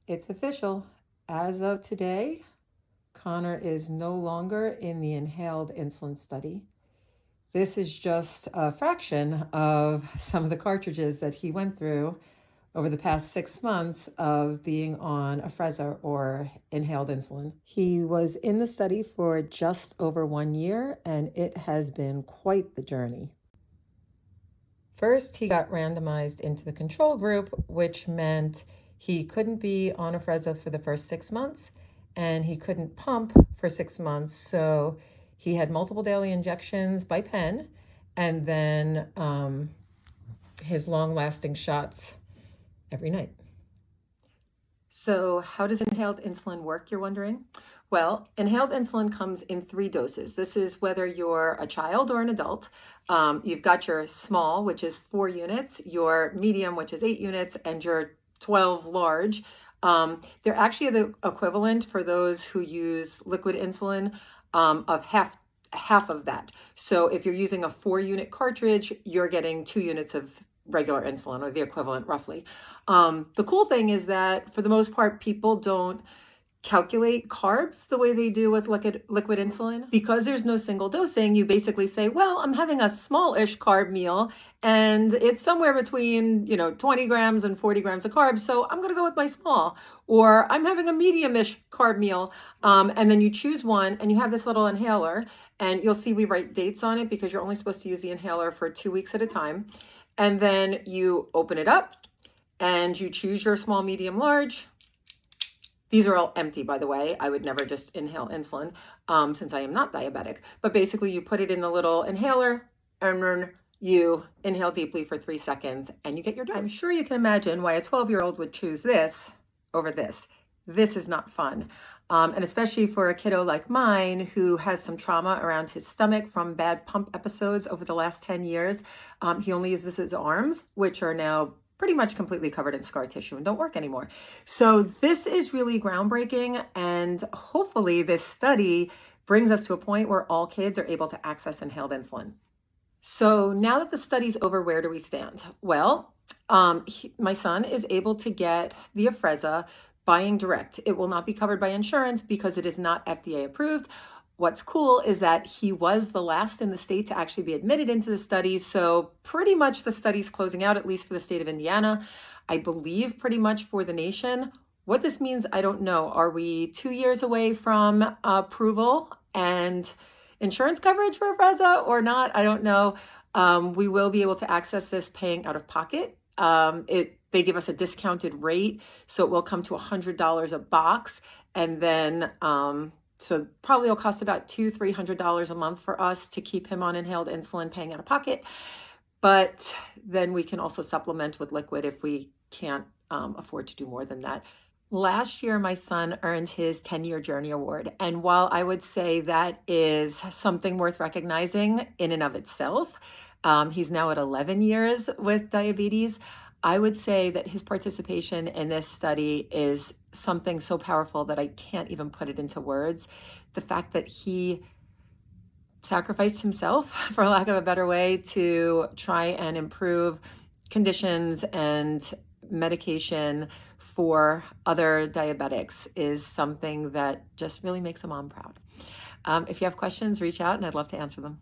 It's official. As of today, Connor is no longer in the inhaled insulin study. This is just a fraction of some of the cartridges that he went through over the past 6 months of being on Afrezza or inhaled insulin. He was in the study for just over 1 year, and it has been quite the journey. First, he got randomized into the control group, which meant he couldn't be on Afrezza for the first 6 months, and he couldn't pump for 6 months. So he had multiple daily injections by pen, and then his long-lasting shots every night. So how does inhaled insulin work, you're wondering? Well, inhaled insulin comes in 3 doses. This is whether you're a child or an adult. You've got your small, which is 4 units, your medium, which is 8 units, and your 12 large. They're actually the equivalent for those who use liquid insulin of half of that. So if you're using a 4-unit cartridge, you're getting 2 units of regular insulin, or the equivalent roughly. The cool thing is that for the most part, people don't calculate carbs the way they do with liquid insulin. Because there's no single dosing, you basically say, well, I'm having a small-ish carb meal and it's somewhere between 20 grams and 40 grams of carbs, so I'm going to go with my small. Or I'm having a medium-ish carb meal, and then you choose one and you have this little inhaler, and you'll see we write dates on it because you're only supposed to use the inhaler for 2 weeks at a time. And then you open it up and you choose your small, medium, large. These are all empty, by the way. I would never just inhale insulin since I am not diabetic. But basically you put it in the little inhaler and then you inhale deeply for 3 seconds and you get your dose. I'm sure you can imagine why a 12-year-old would choose this over this. This is not fun. And especially for a kiddo like mine who has some trauma around his stomach from bad pump episodes over the last 10 years. He only uses his arms, which are now pretty much completely covered in scar tissue and don't work anymore. So this is really groundbreaking, and hopefully this study brings us to a point where all kids are able to access inhaled insulin. So now that the study's over, where do we stand? Well, my son is able to get the Afrezza buying direct. It will not be covered by insurance because it is not FDA approved. What's cool is that he was the last in the state to actually be admitted into the study. So pretty much the study's closing out, at least for the state of Indiana. I believe pretty much for the nation. What this means, I don't know. Are we 2 years away from approval and insurance coverage for Afrezza or not? I don't know. We will be able to access this paying out of pocket. They give us a discounted rate, so it will come to $100 a box. And then, so probably will cost about $200-300 a month for us to keep him on inhaled insulin paying out of pocket. But then we can also supplement with liquid if we can't afford to do more than that. Last year, my son earned his 10-year Journey Award. And while I would say that is something worth recognizing in and of itself, he's now at 11 years with diabetes. I would say that his participation in this study is something so powerful that I can't even put it into words. The fact that he sacrificed himself, for lack of a better way, to try and improve conditions and medication for other diabetics is something that just really makes a mom proud. If you have questions, reach out and I'd love to answer them.